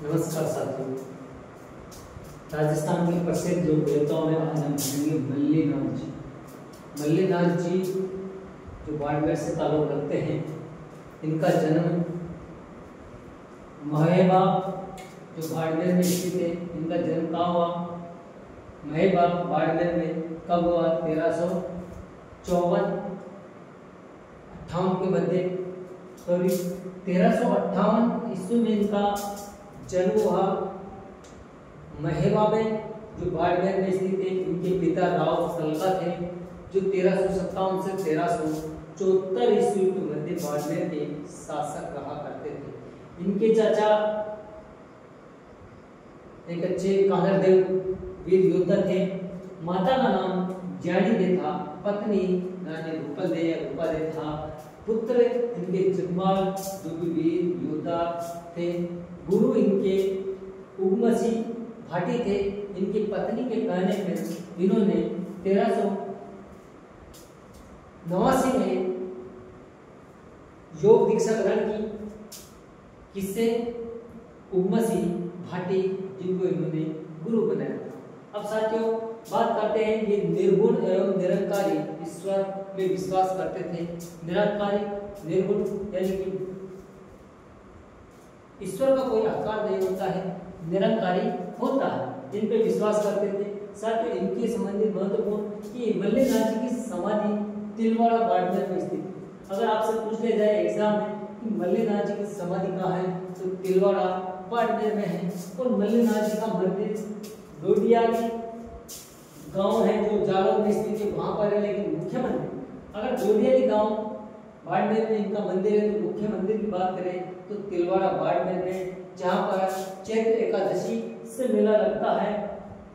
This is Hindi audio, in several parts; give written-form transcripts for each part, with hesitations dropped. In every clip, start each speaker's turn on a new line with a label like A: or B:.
A: नमस्कार साथियों। राजस्थान के प्रसिद्ध लोक देवताओं में आज हम जानेंगे मल्लीनाथ जी। मल्लीनाथ जी जो बाड़मेर से ताल्लुक रखते हैं, इनका जन्म महेबा जो बाड़मेर में स्थित है, इनका जन्म कहाँ हुआ? महेबा बाड़मेर में कब हुआ? 1354-58 के मध्य, सॉरी 1358 ईस्वी में इनका जन्म हुआ। महेबा में जो बाड़मेर में स्थित है, इनके पिता राव सलका थे जो 1357 से 1374 ईस्वी के मध्य बाड़मेर के शासक रहा करते थे। इनके चाचा एक अच्छे कांगड़देव वीर योद्धा थे। माता का नाम ज्ञानी दे था, पत्नी रानी भूपल दे था, पुत्र इनके जगमाल जो भी वीर योद्धा थे। गुरु इनके उगमसी भाटी थे। इनकी पत्नी के कहने पर इन्होंने 1389 में योग दीक्षा ग्रहण की। किससे? उगमसी भाटी, जिनको इन्होंने गुरु बनाया। अब साथियों बात करते हैं, ये निर्गुण एवं निरंकारी ईश्वर में विश्वास करते थे। निरंकारी निर्गुण यानी कि ईश्वर का कोई आकार नहीं होता है, निरंकारी होता है, इन पे विश्वास करते थे। साथ ही इनके संबंधित महत्वपूर्ण कि मल्लीनाथ जी की समाधि तिलवाड़ा बाड़मेर में स्थित है। अगर आपसे पूछ लिया जाए एग्जाम में कि मल्लीनाथ जी की समाधि कहाँ है, तो तिलवाड़ा बाड़मेर में है। और मल्लीनाथ जी का मंदिर डोडियाली गांव है जो जालौर में स्थित है, वहां पर है। लेकिन मुख्य मंदिर अगर डोडियाली गांव बाड़मेर में इनका मंदिर है, तो मुख्य मंदिर की बात करें तो तिलवाड़ा बाड़मेर में, जहां पर चैत्र एकादशी से मेला लगता है।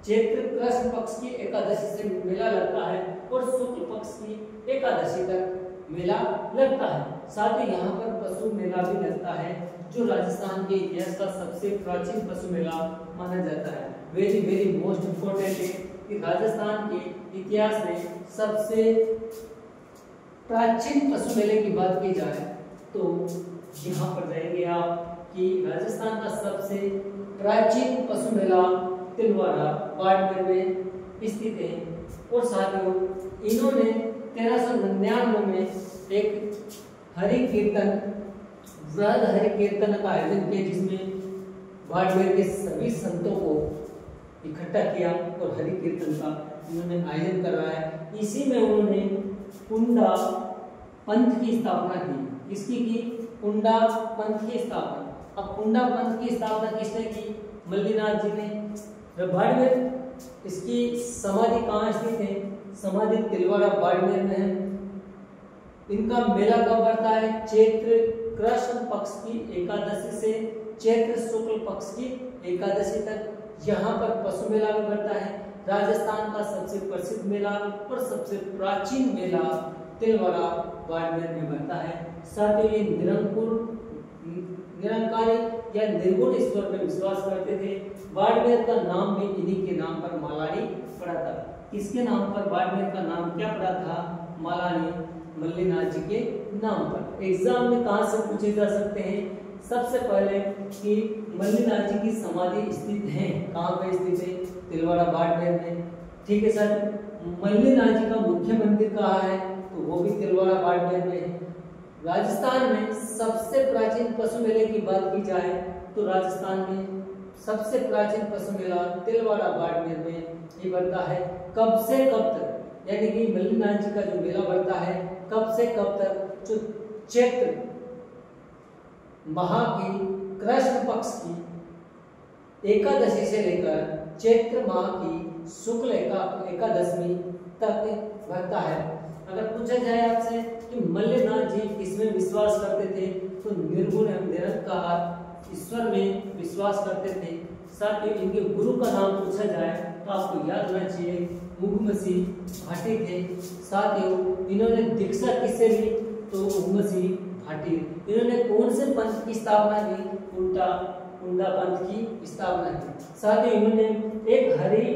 A: चैत्र कृष्ण पक्ष की एकादशी से मेला लगता है और शुक्ल पक्ष की एकादशी तक मेला लगता है। साथ ही यहाँ पर पशु मेला भी लगता है, जो राजस्थान के इतिहास का सबसे प्राचीन पशु मेला माना जाता है। वेरी वेरी मोस्ट इम्पोर्टेंट है कि राजस्थान के इतिहास में सबसे प्राचीन पशु मेले की बात की जाए तो यहाँ पर जाएंगे आप कि राजस्थान का सबसे प्राचीन पशु मेला तिलवाड़ा बाड़मेर में स्थित है। और साथियों इन्होंने 1399 में एक हरि कीर्तन वृहद हरि कीर्तन का आयोजन किया, जिसमें बाड़मेर के सभी संतों को इकट्ठा किया और हरि कीर्तन का इन्होंने आयोजन करवाया। इसी में उन्होंने कुंडा पंथ की स्थापना की। किसकी की? कुंडा पंथ की स्थापना। अब कुंडा पंथ की स्थापना किसने की? मल्लीनाथ जी ने। बाड़मेर इसकी समाधि कहाँ स्थित है? समाधि तिलवाड़ा बाड़मेर में है। इनका मेला कब बढ़ता है? चैत्र कृष्ण पक्ष की एकादशी से चैत्र शुक्ल पक्ष की एकादशी तक यहाँ पर पशु मेला भी बढ़ता है। राजस्थान का सबसे प्रसिद्ध मेला और सबसे प्राचीन मेला तिलवाड़ा बाड़मेर में बनता है। साथ ही निरंकारी या निर्गुण ईश्वर पर विश्वास करते थे। बाड़मेर का नाम भी इन्हीं के नाम पर मालानी पड़ा था। किसके नाम पर बाड़मेर का नाम क्या पड़ा था? मालानी, मल्लीनाथ जी के नाम पर। एग्जाम में कहां से पूछे जा सकते हैं? सबसे पहले कि मल्लीनाथ जी की समाधि स्थित है, कहां पर स्थित है? तिलवाड़ा बाड़मेर में। ठीक है सर। मल्लीनाथ जी का मुख्य मंदिर कहाँ है? तो वो भी तिलवाड़ा बाड़मेर में है। राजस्थान में सबसे प्राचीन पशु मेले की बात की जाए तो राजस्थान में सबसे प्राचीन पशु मेला तिलवाड़ा बाड़मेर में ही बढ़ता है। कब से कब तक, यानी कि मल्लीनाथ जी का जो मेला बढ़ता है कब से कब तक? जो चैत्र माह की कृष्ण पक्ष की एकादशी से लेकर चैत्र माह की शुक्ल एकादशी तक बढ़ता है। अगर पूछा जाए आपसे कि मल्लीनाथ जी किसमें विश्वास करते थे, तो निर्गुण एवं निरंकार ईश्वर में विश्वास करते थे। साथ ही इनके गुरु का नाम पूछा जाए तो आपको याद होना चाहिए उगमसी भाटी थे। साथ ही इन्होंने दीक्षा किससे ली? तो उगमसी भाटी। इन्होंने कौन से पंथ की स्थापना की? कुंडा पंथ की स्थापना की। साथ ही इन्होंने एक हरि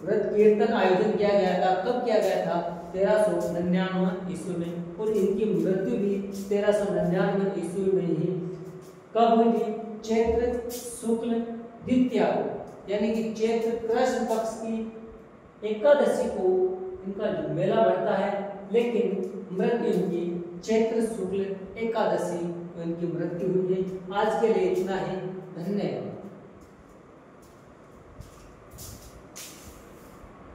A: व्रत कीर्तन आयोजन किया गया था। कब किया गया था? 1399 ईस्वी में। और इनकी मृत्यु भी 1399 ईस्वी में ही कब हुई थी? चैत्र शुक्ल द्वितीया को, यानी कि चैत्र कृष्ण पक्ष की एकादशी को इनका जो मेला बढ़ता है, लेकिन मृत्यु इनकी चैत्र शुक्ल एकादशी को इनकी मृत्यु हुई है। आज के लिए इतना ही, धन्यवाद।